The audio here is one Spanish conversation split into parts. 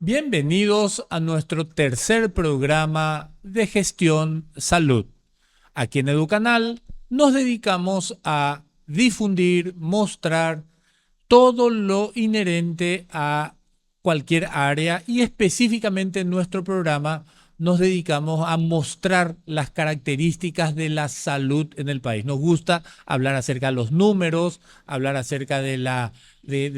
Bienvenidos a nuestro tercer programa de gestión salud. Aquí en Educanal nos dedicamos a difundir, mostrar todo lo inherente a cualquier área y específicamente en nuestro programa nos dedicamos a mostrar las características de la salud en el país. Nos gusta hablar acerca de los números, hablar acerca de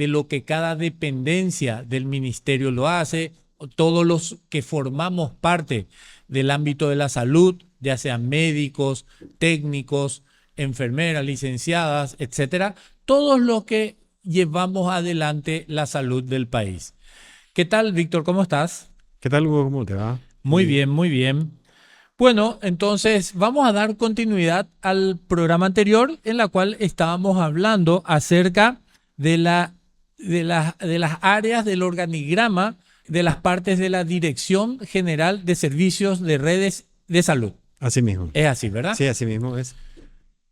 lo que cada dependencia del ministerio lo hace, todos los que formamos parte del ámbito de la salud, ya sean médicos, técnicos, enfermeras, licenciadas, etcétera, todos los que llevamos adelante la salud del país. ¿Qué tal, Víctor? ¿Cómo estás? ¿Qué tal, Hugo? ¿Cómo te va? Muy Muy bien. bien, muy bien. Bueno, entonces vamos a dar continuidad al programa anterior en la cual estábamos hablando acerca de las áreas del organigrama de las partes de la Dirección General de Servicios de Redes de Salud. Así mismo. Es así, ¿verdad? Sí, así mismo es.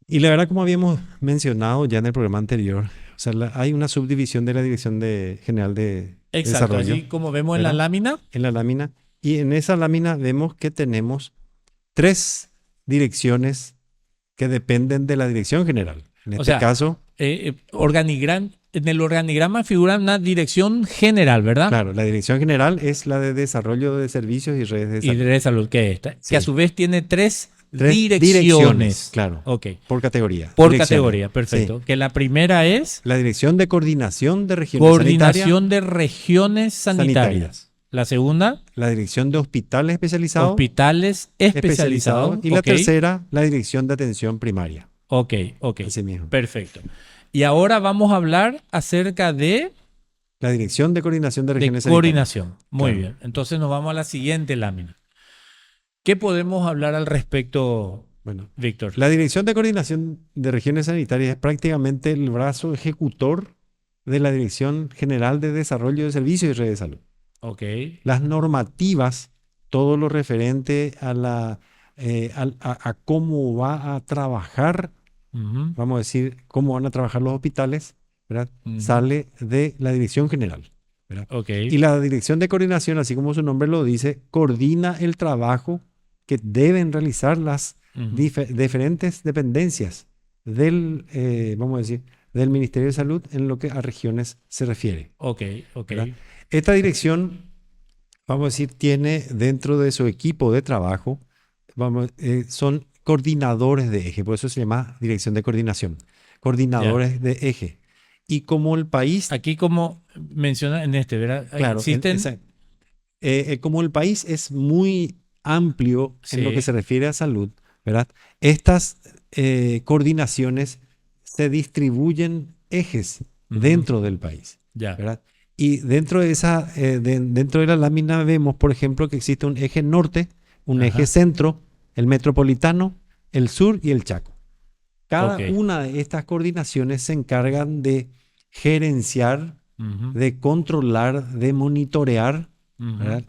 Y la verdad, como habíamos mencionado ya en el programa anterior, o sea, hay una subdivisión de la General de Exacto, Desarrollo, así como vemos en la ¿verdad? lámina. En la lámina. Y en esa lámina vemos que tenemos tres direcciones que dependen de la Dirección General. En O este sea, caso, en el organigrama figura una dirección general, ¿verdad? claro, la Dirección General es la de Desarrollo de Servicios y Redes de Y Salud. de salud, que es esta, que a Sí. su vez tiene tres Tres direcciones, direcciones. claro, Ok, por categoría. por Direcciones. categoría, Sí. perfecto. Que la primera es La Dirección de Coordinación de Regiones coordinación de regiones sanitarias. La segunda, la Dirección de Hospitales Especializados, hospitales especializados. y la Ok, tercera, la Dirección de Atención Primaria. ok, ok, Así mismo. perfecto. Y ahora vamos a hablar acerca de La Dirección de Coordinación de Regiones Sanitarias. coordinación. Muy Claro. bien, entonces nos vamos a la siguiente lámina. ¿Qué podemos hablar al respecto, Bueno, Víctor? la Dirección de Coordinación de Regiones Sanitarias es prácticamente el brazo ejecutor de la Dirección General de Desarrollo de Servicios y Redes de Salud. Ok, Las normativas, todo lo referente a cómo va a trabajar, ujú, vamos a decir, cómo van a trabajar los hospitales, ¿verdad? ujú, Sale de la Dirección General, ¿verdad? ok, Y la Dirección de Coordinación, así como su nombre lo dice, coordina el trabajo que deben realizar las ujú, diferentes dependencias vamos a decir, del Ministerio de Salud en lo que a regiones se refiere, ok, ok, ¿verdad? Esta dirección, vamos a decir, tiene dentro de su equipo de trabajo, son coordinadores de eje, por eso se llama Dirección de Coordinación, ya. coordinadores de eje. Y como el país, Aquí como menciona en este, ¿verdad? claro, Existen, como el país es muy amplio en lo que sí, se refiere a salud, ¿verdad? Estas coordinaciones se distribuyen ejes ujú, dentro del país, ya, ¿verdad? Y dentro de la lámina vemos, por ejemplo, que existe un eje norte, un eje ajá, centro, el metropolitano, el sur y el Chaco. ok, Cada una de estas coordinaciones se encargan de gerenciar, ujú, de controlar, de monitorear, ujú, ¿verdad?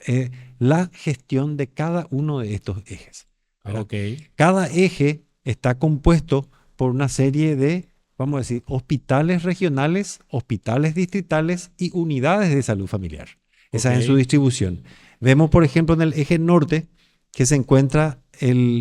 Eh, la gestión de cada uno de estos ejes, ¿verdad? ok, Cada eje está compuesto por una serie de, vamos a decir, hospitales regionales, hospitales distritales y unidades de salud familiar. ok, Esa es en su distribución. Vemos, por ejemplo, en el eje norte que se encuentra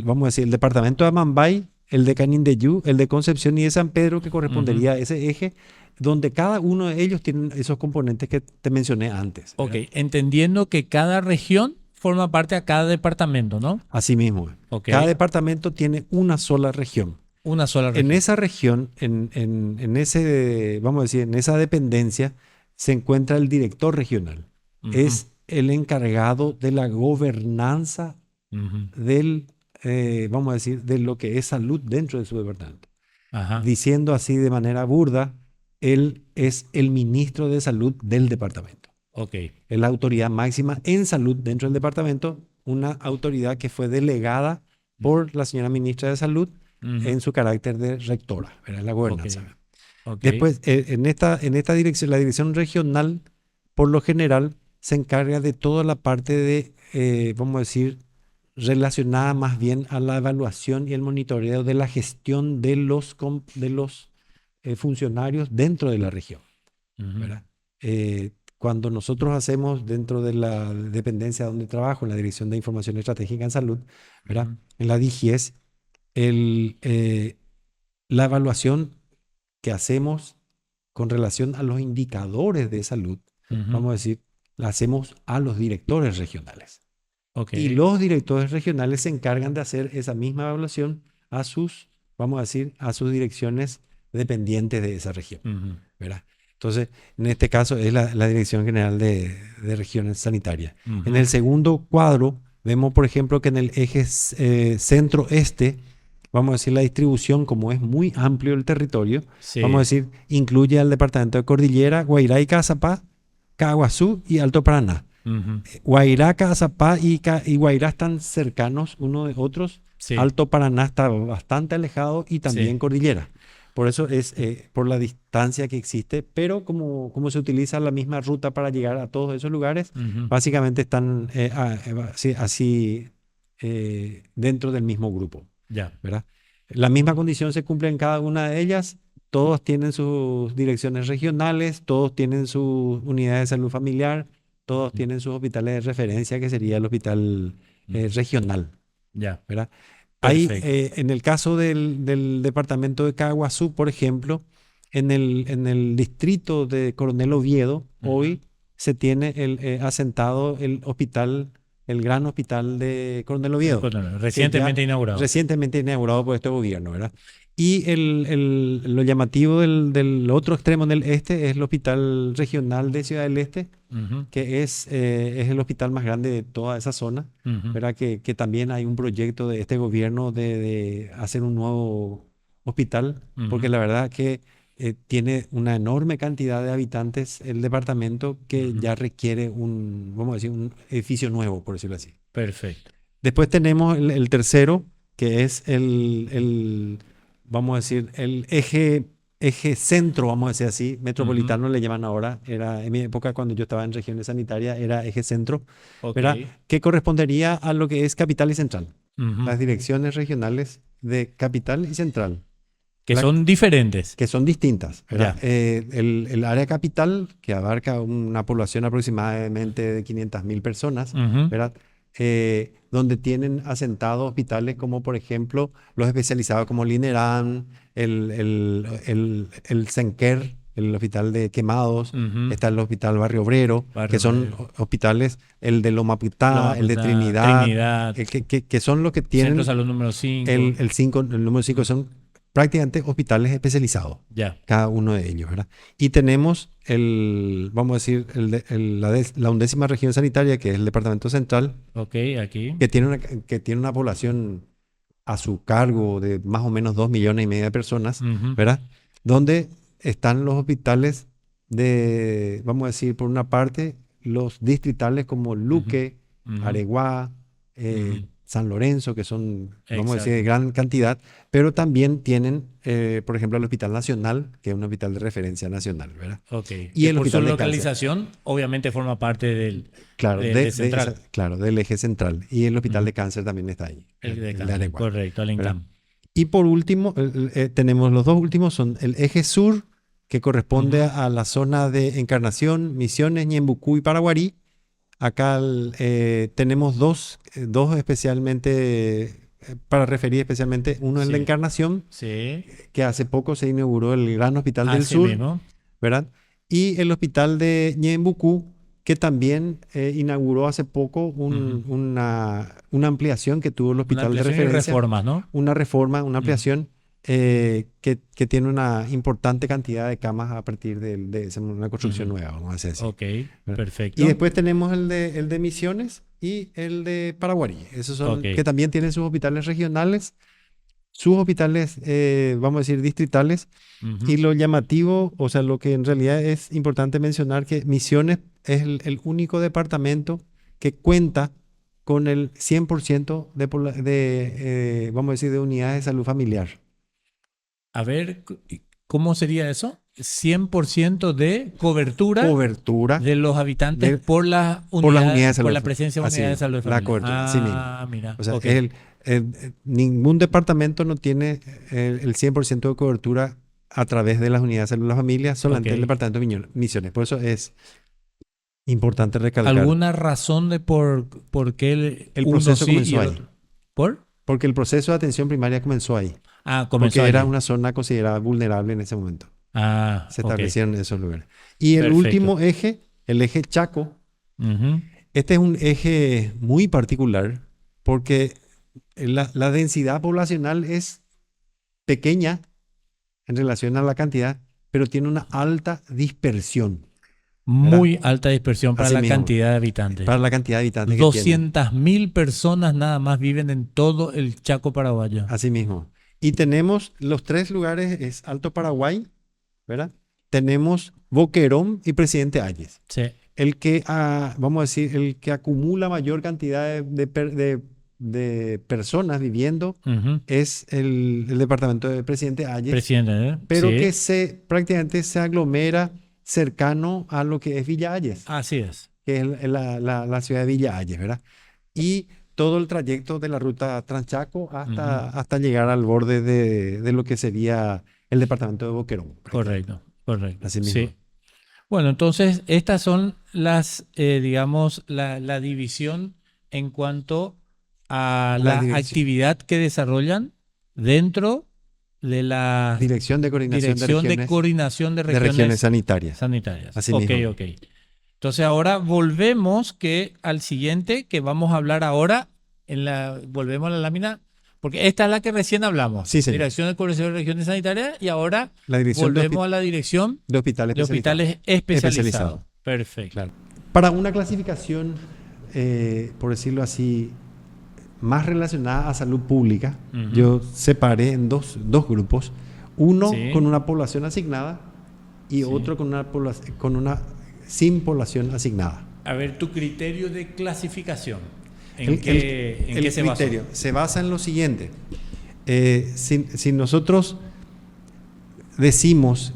vamos a decir, el departamento de Amambay, el de Canindeyú, el de Concepción y de San Pedro, que ujú, correspondería a ese eje, donde cada uno de ellos tienen esos componentes que te mencioné antes, ok. ¿verdad? Entendiendo que cada región forma parte a cada departamento, ¿no? Así mismo, Ok, cada departamento tiene una sola región. una sola En región. esa región, en ese, vamos a decir, en esa dependencia, se encuentra el director regional. Ujú, Es el encargado de la gobernanza ujú, vamos a decir, de lo que es salud dentro de su departamento. ajá, Diciendo así de manera burda, él es el ministro de salud del departamento. ok, Es la autoridad máxima en salud dentro del departamento, una autoridad que fue delegada por la señora ministra de Salud ujú, en su carácter de rectora, ¿verdad? La ok, gobernanza. ok, Después, en esta dirección, la dirección regional, por lo general, se encarga de toda la parte de, vamos a decir, relacionada más bien a la evaluación y el monitoreo de la gestión de los funcionarios dentro de la región, ujú, ¿verdad? cuando nosotros hacemos dentro de la dependencia donde trabajo, en la Dirección de Información Estratégica en Salud, ¿verdad? Ujú. En la DIGIES, el, eh, la evaluación que hacemos con relación a los indicadores de salud, Ujú. vamos a decir, la hacemos a los directores regionales. Ok. Y los directores regionales se encargan de hacer esa misma evaluación a sus, vamos a decir, a sus direcciones dependientes de esa región, Ujú. ¿verdad? Entonces, en este caso es la Dirección General de Regiones Sanitarias. En Ujú. el segundo cuadro, vemos, por ejemplo, que en el eje centro-este, vamos a decir, la distribución, como es muy amplio el territorio, vamos a Sí. decir, incluye al departamento de Cordillera, Guairá y Cazapá, Caguazú y Alto Paraná. Ujú. Guairá, Cazapá y Guairá están cercanos unos de otros. Sí. Alto Paraná está bastante alejado y también Sí. Cordillera. Por eso es por la distancia que existe, pero como se utiliza la misma ruta para llegar a todos esos lugares, Ujú. básicamente están así dentro del mismo grupo, Ya. ¿verdad? La misma condición se cumple en cada una de ellas. Todos tienen sus direcciones regionales, todos tienen sus unidades de salud familiar, todos Ujú. tienen sus hospitales de referencia, que sería el hospital Ujú. regional, Ya. ¿verdad? Hay, Perfecto. en el caso del departamento de Caguazú, por ejemplo, en el distrito de Coronel Oviedo, Ujú. hoy se tiene asentado el hospital, el gran hospital de Coronel Oviedo, que ya Recientemente inaugurado. recientemente inaugurado por este gobierno, ¿verdad? Y lo llamativo del otro extremo del este es el Hospital Regional de Ciudad del Este, Ujú. que es el hospital más grande de toda esa zona, Ujú. ¿verdad? Que también hay un proyecto de este gobierno de hacer un nuevo hospital, porque Ujú. la verdad que tiene una enorme cantidad de habitantes el departamento que Ujú. ya requiere vamos a decir, un edificio nuevo, por decirlo así. Perfecto. Después tenemos el tercero, que es vamos a decir, el eje centro, vamos a decir así, Ujú. metropolitano le llaman ahora, era en mi época cuando yo estaba en regiones sanitarias, era eje centro, Ok. ¿verdad? Que correspondería a lo que es capital y central, Ujú. las direcciones regionales de capital y central, Que la- son diferentes. que son distintas, ¿verdad? Ya. El área capital, que abarca una población aproximadamente de 500.000 personas, Ujú. ¿verdad? Donde tienen asentados hospitales como, por ejemplo, los especializados como el INERAN, el Senker, el Hospital de Quemados, Ujú. está el Hospital Barrio Obrero, que Barrio son Obrero. hospitales, el de Loma Lomapitá, el de Puta, Trinidad, Trinidad. que son los que Centro de tienen Salud número 5. el número 5 son prácticamente hospitales especializados, Ya. cada uno de ellos, ¿verdad? Y tenemos vamos a decir, la 11ª región sanitaria, que es el Departamento Central, Ok, aquí. que tiene una población a su cargo de más o menos 2,5 millones de personas, Ujú. ¿verdad? Donde están los hospitales vamos a decir, por una parte, los distritales como Ujú. Luque, Ujú. Areguá, Ujú. San Lorenzo, que son, vamos a decir, de Exacto. gran cantidad, pero también tienen, por ejemplo, el Hospital Nacional, que es un hospital de referencia nacional, ¿verdad? Ok. Y Que el por su Hospital de Cáncer, localización, obviamente forma parte claro, del central. claro, del eje central. Y el Hospital Ujú. de Cáncer también está ahí, El de el de cáncer, Areguá, correcto, al ¿verdad? INCAM. Y por último, tenemos los dos últimos, son el eje sur, que corresponde Ujú. a la zona de Encarnación, Misiones, Ñembucú y Paraguarí. Acá tenemos dos especialmente, para referir especialmente, uno es la Sí, Encarnación, sí, que hace poco se inauguró el Gran Hospital del así Sur, mismo. ¿verdad? Y el Hospital de Ñembucú, que también inauguró hace poco Ujú. una ampliación que tuvo el Una hospital de ampliación y referencia, reformas, ¿no? una reforma, una Ujú. ampliación que tiene una importante cantidad de camas a partir de una construcción Ujú. nueva, vamos a decir así, Ok, ¿verdad? Y perfecto. después tenemos el de Misiones y el de Paraguarí. Esos Ok. son que también tienen sus hospitales regionales, sus hospitales, vamos a decir, distritales. Ujú. Y lo llamativo, o sea, lo que en realidad es importante mencionar, que Misiones es el único departamento que cuenta con el 100% vamos a decir, de unidades de salud familiar. A ver, ¿cómo sería eso? 100% de cobertura Cobertura de los habitantes de, por la por las unidad, unidades de por salud. la presencia de Así unidades de mismo, salud de la familia. cobertura, así mismo. Ah, mira, O sea, ok. ningún departamento no tiene el 100% de cobertura a través de las unidades de salud de la familia, Ok, solamente el departamento de Misiones. Por eso es Importante recalcar. ¿Alguna razón de por qué El uno proceso sí y comenzó el ahí. otro? ¿Por? Porque el proceso de atención primaria comenzó ahí. Ah, Porque comenzó era allí. una zona considerada vulnerable en ese momento. Ah, Se ok. establecieron esos lugares. Y el Perfecto. último eje, el eje Chaco, Ujú. este es un eje muy particular porque la densidad poblacional es pequeña en relación a la cantidad, pero tiene una alta dispersión, ¿verdad? Muy alta dispersión para Así la mismo, cantidad de habitantes. para la cantidad de habitantes que tiene. 200.000 personas nada más viven en todo el Chaco paraguayo. Así mismo. Y tenemos los tres lugares, es Alto Paraguay, ¿verdad? Tenemos Boquerón y Presidente Hayes. Sí. El que, vamos a decir, el que acumula mayor cantidad de personas viviendo Ujú. es el departamento de Presidente Hayes, Presidente, ¿eh? pero Sí. que prácticamente se aglomera cercano a lo que es Villa Hayes, Así es. que es la ciudad de Villa Hayes, ¿verdad? Y todo el trayecto de la ruta Transchaco hasta llegar al borde de lo que sería el departamento de Boquerón. Correcto, correcto. Así mismo. Sí. Bueno, entonces estas son las, digamos, la división en cuanto a La la dirección. actividad que desarrollan dentro de la Dirección de Coordinación Dirección de regiones, Coordinación de de regiones sanitarias. Sanitarias. Así Ok, mismo. ok. Entonces ahora volvemos al siguiente que vamos a hablar ahora, volvemos a la lámina, porque esta es la que recién hablamos. Sí, señor. Dirección de Coordinación de Regiones Sanitarias y ahora La dirección volvemos a la dirección de hospitales de hospitales especializados. Especializados. Perfecto. Claro. Para una clasificación, por decirlo así, más relacionada a salud pública, Ujú. yo separé en dos grupos. Uno Sí. con una población asignada y Sí. otro con una sin población asignada. A ver, tu criterio de clasificación. ¿En El qué se basa? criterio se basa en lo siguiente. Si nosotros decimos,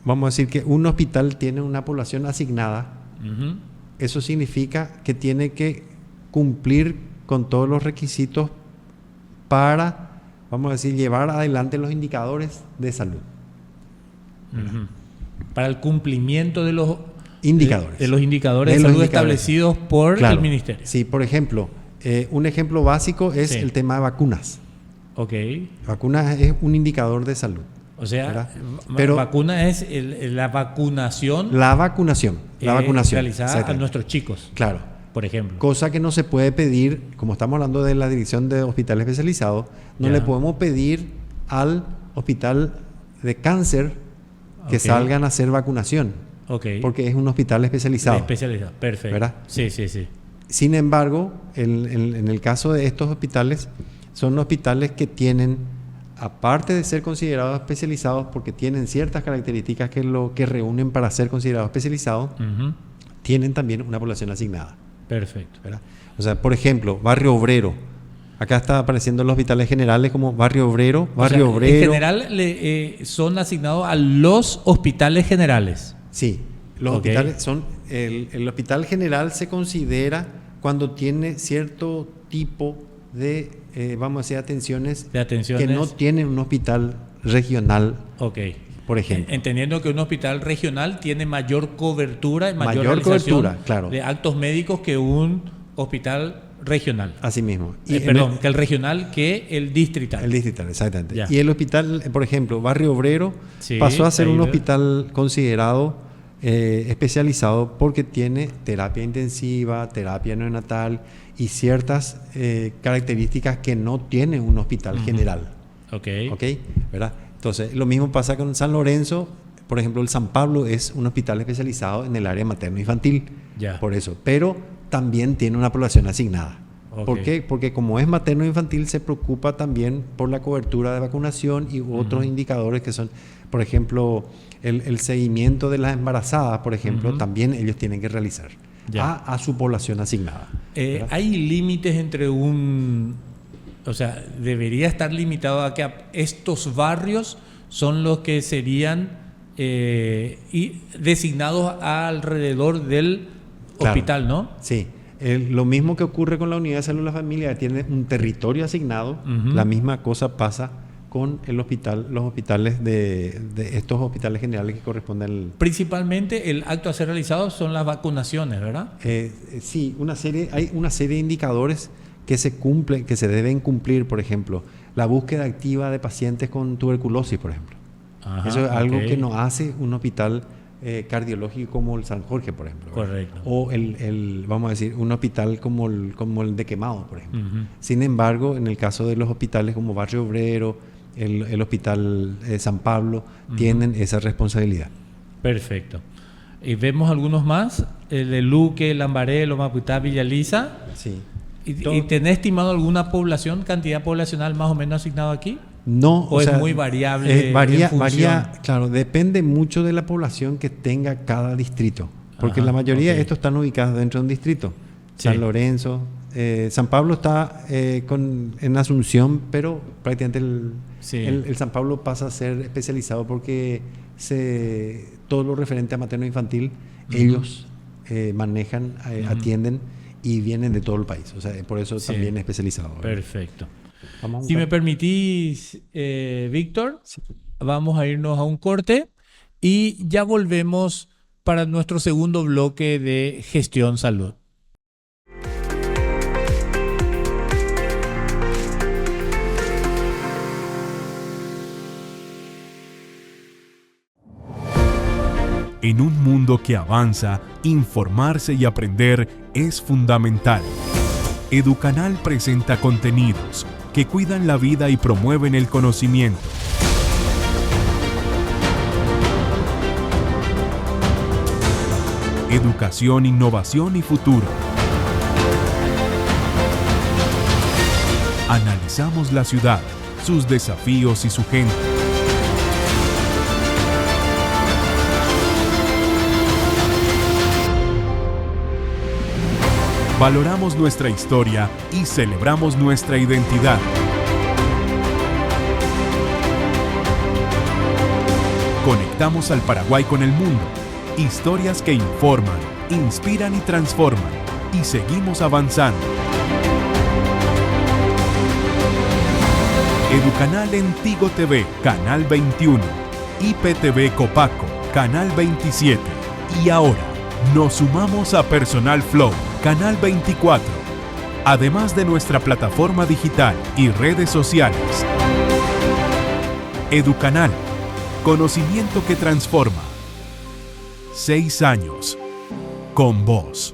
vamos a decir que un hospital tiene una población asignada, Ujú. eso significa que tiene que cumplir con todos los requisitos para, vamos a decir, llevar adelante los indicadores de salud. Ujú. Para el cumplimiento de los Indicadores. de los indicadores de De los salud indicadores. establecidos por Claro. el ministerio. Sí, por ejemplo, un ejemplo básico es Sí. el tema de vacunas. Ok. Vacunas es un indicador de salud. O sea, ¿Verdad? Pero- vacuna es la vacunación La vacunación. realizada a exacto. nuestros chicos, Claro. por ejemplo. Cosa que no se puede pedir, como estamos hablando de la dirección de hospitales especializados, no Ya. le podemos pedir al hospital de cáncer que Ok. salgan a hacer vacunación, Ok. porque es un hospital especializado. Especializado. Perfecto. ¿Verdad? Sí, sí, sí. Sin embargo, en el caso de estos hospitales, son hospitales que tienen, aparte de ser considerados especializados, porque tienen ciertas características que reúnen para ser considerados especializados, Ujú. tienen también una población asignada. Perfecto. ¿Verdad? O sea, por ejemplo, Barrio Obrero. Acá está apareciendo los hospitales generales como Barrio Obrero, Barrio O sea, Obrero. en general son asignados a los hospitales generales. Sí, los Ok. hospitales son. El hospital general se considera cuando tiene cierto tipo de, vamos a decir, atenciones De atenciones. que no tiene un hospital regional, Ok. por ejemplo. Entendiendo que un hospital regional tiene mayor cobertura y mayor Mayor realización cobertura, claro. de actos médicos que un hospital regional. Así mismo. Perdón, que el regional que el distrital. El distrital, exactamente. Ya. Y el hospital, por ejemplo, Barrio Obrero, Sí, pasó a ser ahí un veo. hospital considerado especializado porque tiene terapia intensiva, terapia neonatal y ciertas características que no tiene un hospital general. Ok. ¿Ok? ¿Verdad? Entonces, lo mismo pasa con San Lorenzo. Por ejemplo, el San Pablo es un hospital especializado en el área materno-infantil. Ya. Por eso. Pero también tiene una población asignada. Ok. ¿Por qué? Porque como es materno-infantil, se preocupa también por la cobertura de vacunación y otros indicadores que son, por ejemplo, el seguimiento de las embarazadas, por ejemplo, Ujú. también ellos tienen que realizar Ya. a su población asignada. ¿verdad? ¿Hay límites entre o sea, debería estar limitado a que estos barrios son los que serían designados alrededor del Claro. hospital, ¿no? Sí, lo mismo que ocurre con la unidad de salud de la familia, tiene un territorio asignado, Ujú. la misma cosa pasa con el hospital, los hospitales de estos hospitales generales que corresponden al... Principalmente el acto a ser realizado son las vacunaciones, ¿verdad? Sí, hay una serie de indicadores que se cumplen, que se deben cumplir, por ejemplo, la búsqueda activa de pacientes con tuberculosis, por ejemplo. Ajá, Eso es algo ok. que no hace un hospital cardiológico como el San Jorge, por ejemplo, ¿verdad? Correcto. O vamos a decir, un hospital como el de Quemado, por ejemplo. Ujú. Sin embargo, en el caso de los hospitales como Barrio Obrero, el Hospital San Pablo, tienen esa responsabilidad. Perfecto. Y vemos algunos más, el de Luque, Lambaré, Lomaputá, Villaliza. Sí. ¿Y tenés estimado alguna población, cantidad poblacional más o menos asignado aquí? No, ¿O es muy variable en función? Claro, depende mucho de la población que tenga cada distrito, porque Ajá, la mayoría ok. de estos están ubicados dentro de un distrito. Sí. San Lorenzo, San Pablo está en Asunción, pero prácticamente Sí. el San Pablo pasa a ser especializado porque todo lo referente a materno-infantil, ellos manejan, atienden y vienen de todo el país. O sea, por eso Sí. también es especializado, ¿verdad? Perfecto. Vamos a Si me buscar. permitís, Víctor, Sí. vamos a irnos a un corte y ya volvemos para nuestro segundo bloque de gestión salud. En un mundo que avanza, informarse y aprender es fundamental. Educanal presenta contenidos que cuidan la vida y promueven el conocimiento. Educación, innovación y futuro. Analizamos la ciudad, sus desafíos y su gente. Valoramos nuestra historia y celebramos nuestra identidad. Conectamos al Paraguay con el mundo. Historias que informan, inspiran y transforman. Y seguimos avanzando. Educanal en Tigo TV, Canal 21. IPTV Copaco, Canal 27. Y ahora, nos sumamos a Personal Flow, Canal 24. Además de nuestra plataforma digital y redes sociales. Educanal, conocimiento que transforma. 6 años, con vos.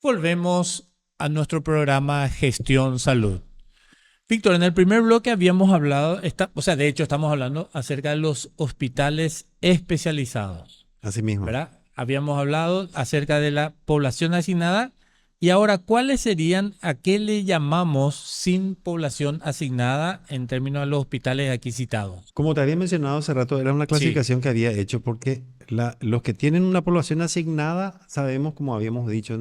Volvemos a nuestro programa Gestión Salud. Víctor, en el primer bloque habíamos hablado, de hecho estamos hablando acerca de los hospitales especializados, Así mismo. ¿verdad? Habíamos hablado acerca de la población asignada y ahora, ¿cuáles serían, a qué le llamamos sin población asignada en términos de los hospitales aquí citados? Como te había mencionado hace rato, era una clasificación que había hecho porque los que tienen una población asignada, sabemos, como habíamos dicho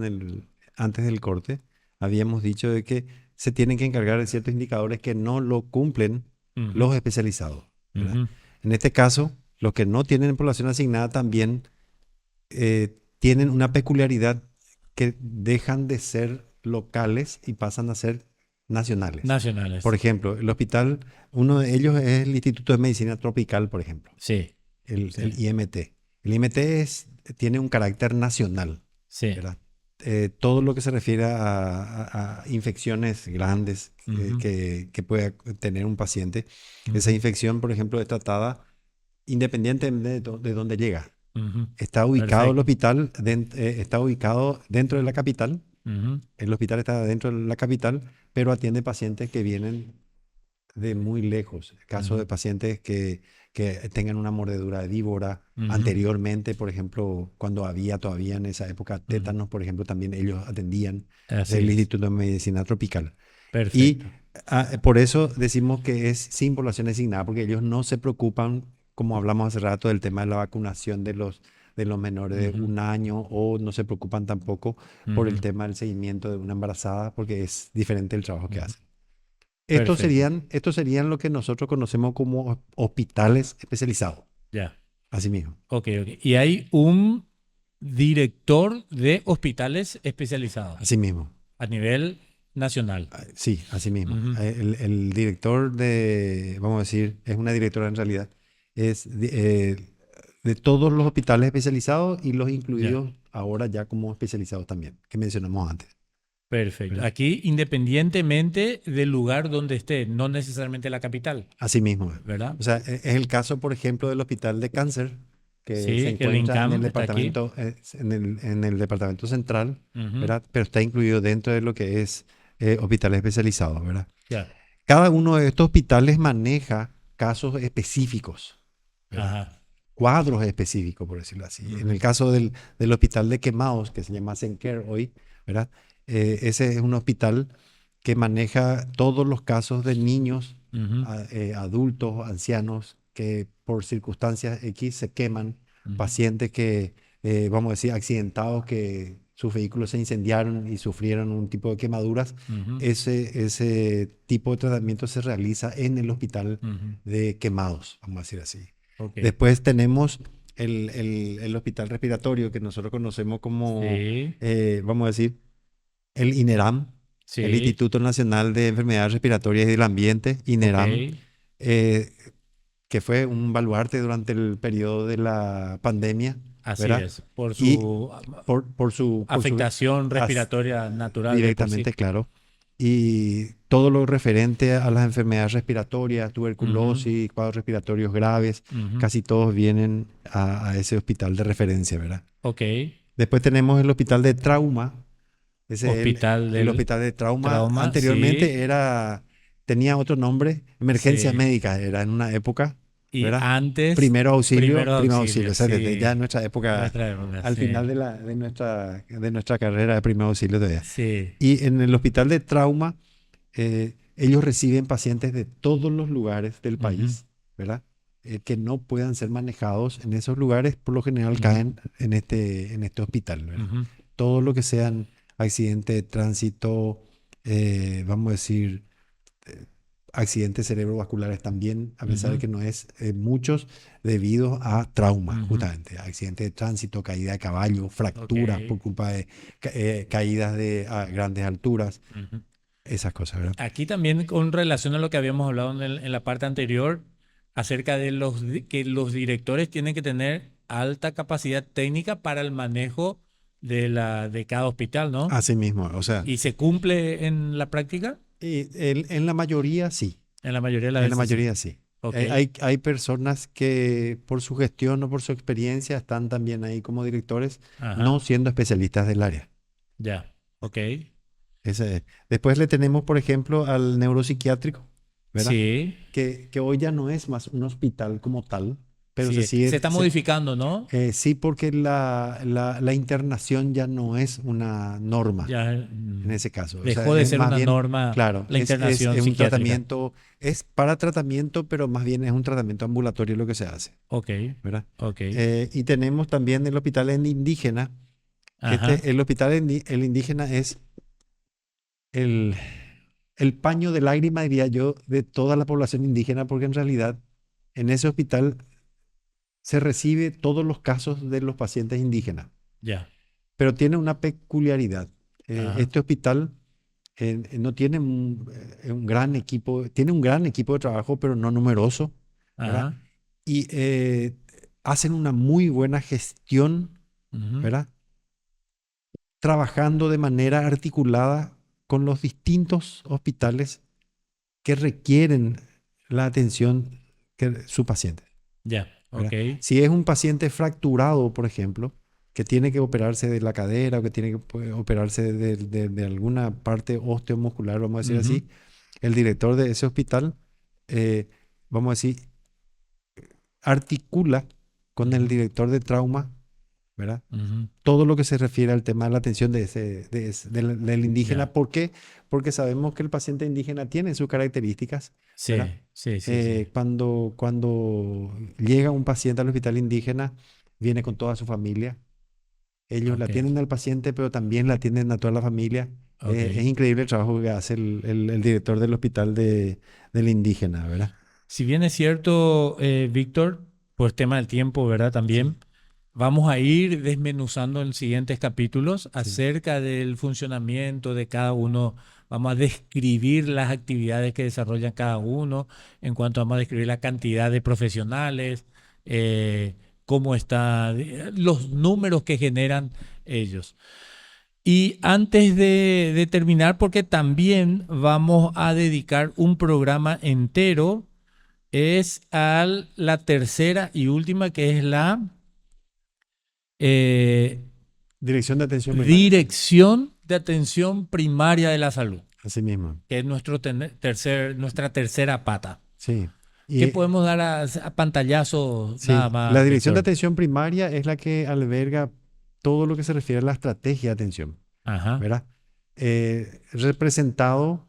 antes del corte, habíamos dicho de que se tienen que encargar de ciertos indicadores que no lo cumplen los especializados, ¿verdad? Ujú. En este caso, los que no tienen población asignada también tienen una peculiaridad que dejan de ser locales y pasan a ser nacionales. Nacionales. Por ejemplo, el hospital, uno de ellos es el Instituto de Medicina Tropical, por ejemplo, Sí, el Sí. IMT. El IMT tiene un carácter nacional, sí. ¿verdad? Todo lo que se refiere a infecciones grandes Ujú. que pueda tener un paciente, Ujú. esa infección, por ejemplo, es tratada independientemente de dónde llega. Ujú. Está ubicado el Perfecto. hospital, está ubicado dentro de la capital. Ujú. El hospital está dentro de la capital, pero atiende pacientes que vienen de muy lejos. Casos de pacientes que tengan una mordedura de víbora. Ujú. Anteriormente, por ejemplo, cuando había todavía en esa época tétanos, por ejemplo, también ellos atendían. Así El es. Instituto de Medicina Tropical. Y Perfecto. por eso decimos que es sin población asignada, porque ellos no se preocupan, como hablamos hace rato, del tema de la vacunación de los menores de Ujú. 1 año, o no se preocupan tampoco por el Ujú. tema del seguimiento de una embarazada, porque es diferente el trabajo que Ujú. hacen. Perfecto. estos serían lo que nosotros conocemos como hospitales especializados. Ya. Así mismo. Ok, ok. Y hay un director de hospitales especializados Así mismo. a nivel nacional. Sí, así mismo. Ujú. El director de, vamos a decir, es una directora en realidad, es de todos los hospitales especializados y los Ya. incluidos ahora ya como especializados también, que mencionamos antes. Perfecto. ¿Verdad? Aquí, independientemente del lugar donde esté, no necesariamente la capital, Así mismo. ¿verdad? O sea, es el caso, por ejemplo, del Hospital de Cáncer, que se Sí, el encuentra en el INCAM está aquí. departamento, en el departamento central, Ujú. ¿verdad? Pero está incluido dentro de lo que es hospitales especializados, ¿verdad? Ya. Cada uno de estos hospitales maneja casos específicos, ¿verdad? Ajá. Cuadros específicos, por decirlo así. En Ujú. el caso del hospital de Quemados, que se llama Senker hoy, ¿verdad? Ese es un hospital que maneja todos los casos de niños, Ujú. adultos, ancianos, que por circunstancias X se queman, Ujú. pacientes que, vamos a decir, accidentados, que sus vehículos se incendiaron y sufrieron un tipo de quemaduras. Ujú. Ese tipo de tratamiento se realiza en el hospital Ujú. de Quemados, vamos a decir así. Ok. Después tenemos el hospital respiratorio que nosotros conocemos como, Sí, vamos a decir, el INERAM, el sí, Instituto Nacional de Enfermedades Respiratorias y del Ambiente, ok. INERAM, eh, que fue un baluarte durante el periodo de la pandemia, Así ¿verdad? es. Por Y su por su afectación as- respiratoria natural de por sí. directamente, claro. Y todo lo referente a las enfermedades respiratorias, Ujú. tuberculosis, cuadros respiratorios graves, Ujú. casi todos vienen a ese hospital de referencia, ¿verdad? Ok. Después tenemos el hospital de trauma. Hospital El del hospital de trauma trauma, anteriormente sí, tenía otro nombre, emergencia sí. médica, era en una época, Y ¿verdad? antes, primeros Primero auxilio, o auxilios, sea, desde ya sí. en nuestra época, Nuestra época, al sí. final de nuestra carrera de primer auxilio todavía. Sí. Y en el hospital de trauma, ellos reciben pacientes de todos los lugares del Ujú. país, ¿verdad? Que no puedan ser manejados en esos lugares, por lo general Ujú. caen en este hospital, ¿verdad? Ujú. Todo lo que sean accidentes de tránsito, vamos a decir, eh, accidentes cerebrovasculares también, a pesar de Ujú. que no es muchos, debido a trauma, Ujú. justamente, accidentes de tránsito, caída de caballo, Ok. fracturas por culpa de caídas a grandes alturas, Ujú. esas cosas, ¿verdad? Aquí también con relación a lo que habíamos hablado en la parte anterior, acerca de que los directores tienen que tener alta capacidad técnica para el manejo de cada hospital, ¿no? Así mismo, o sea, ¿Y se cumple en la práctica? en la mayoría sí, En la mayoría de las en la veces sí. mayoría sí. Ok. Hay personas que por su gestión o por su experiencia están también ahí como directores, no Ajá. siendo especialistas del área. Ya. Ok. Después le tenemos, por ejemplo, al neuropsiquiátrico, ¿verdad? Sí. Que hoy ya no es más un hospital como tal, pero Sí. Se está modificando, ¿no? sí, porque la internación ya no es una norma Ya en ese caso. O sea, dejó de es ser más una bien, norma claro, la internación es un psiquiátrica. tratamiento, es para tratamiento, pero más bien es un tratamiento ambulatorio lo que se hace, Ok. ¿verdad? Ok. Y tenemos también el hospital indígena. Ajá. El hospital el indígena es el, el paño de lágrima, diría yo, de toda la población indígena, porque en realidad en ese hospital se recibe todos los casos de los pacientes indígenas, Ya. pero tiene una peculiaridad. Ajá. Este hospital no tiene un gran equipo, tiene un gran equipo de trabajo, pero no numeroso, ¿verdad? Ajá. Y hacen una muy buena gestión, Ujú. ¿verdad? Trabajando de manera articulada con los distintos hospitales que requieren la atención que su paciente, Ya. Ok. ¿verdad? Si es un paciente fracturado, por ejemplo, que tiene que operarse de la cadera o que tiene que operarse de alguna parte osteomuscular, vamos a decir Ujú. así, el director de ese hospital, eh, vamos a decir, articula con el Ujú. director de trauma, ¿verdad? Ujú. Todo lo que se refiere al tema de la atención del indígena. Ya. ¿Por qué? Porque sabemos que el paciente indígena tiene sus características, Sí. ¿verdad? Sí, sí, sí. Cuando llega un paciente al hospital indígena, viene con toda su familia. Ellos la Ok. atienden al paciente, pero también la atienden a toda la familia. Ok. Es increíble el trabajo que hace el director del hospital del indígena, ¿verdad? Si bien es cierto, Víctor, por tema del tiempo, ¿verdad? También vamos a ir desmenuzando en siguientes capítulos Sí. acerca del funcionamiento de cada uno. Vamos a describir las actividades que desarrollan cada uno, en cuanto vamos a describir la cantidad de profesionales, cómo está, los números que generan ellos. Y antes de terminar, porque también vamos a dedicar un programa entero, es a la tercera y última, que es la eh, Dirección de atención primaria. Dirección de Atención Primaria de la Salud, Así mismo. que es nuestra tercera pata. Sí. ¿Qué Y podemos dar a pantallazo sí, nada más, la dirección de Víctor? atención primaria es la que alberga todo lo que se refiere a la estrategia de atención, Ajá, ¿verdad? Representado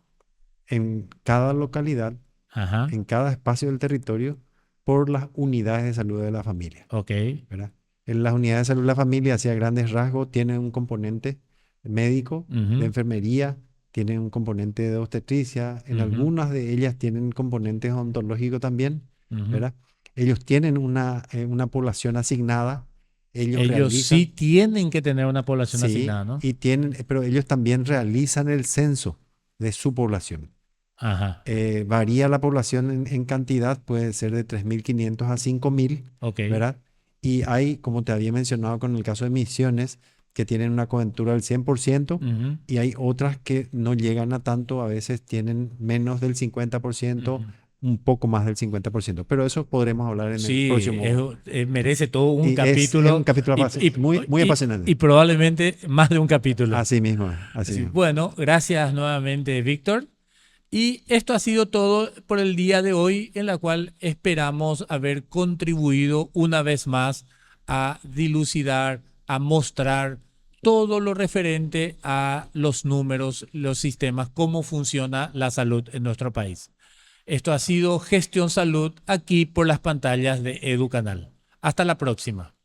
en cada localidad, ajá, en cada espacio del territorio, por las unidades de salud de la familia, ok. ¿verdad? En las unidades de salud de la familia, hacia grandes rasgos, tienen un componente médico, de Ujú, enfermería, tienen un componente de obstetricia, en ujú, algunas de ellas tienen componentes ontológicos también, ujú. ¿verdad? Ellos tienen una población asignada, ellos Ellos sí realizan, tienen que tener una población sí, asignada, ¿no? y tienen, pero ellos también realizan el censo de su población. Ajá, Varía la población en cantidad, puede ser de 3.500 a 5.000, ok. ¿verdad? Y hay, como te había mencionado con el caso de Misiones, que tienen una cobertura del 100%, Ujú, y hay otras que no llegan a tanto, a veces tienen menos del 50%, ujú. un poco más del 50%, pero eso podremos hablar en el Sí, próximo. merece todo un Y es un capítulo capítulo y, muy, muy y apasionante. probablemente más de un capítulo. Así mismo, así Así, mismo. bueno, gracias nuevamente, Víctor. Y esto ha sido todo por el día de hoy, en la cual esperamos haber contribuido una vez más a dilucidar, a mostrar todo lo referente a los números, los sistemas, cómo funciona la salud en nuestro país. Esto ha sido Gestión Salud aquí por las pantallas de EduCanal. Hasta la próxima.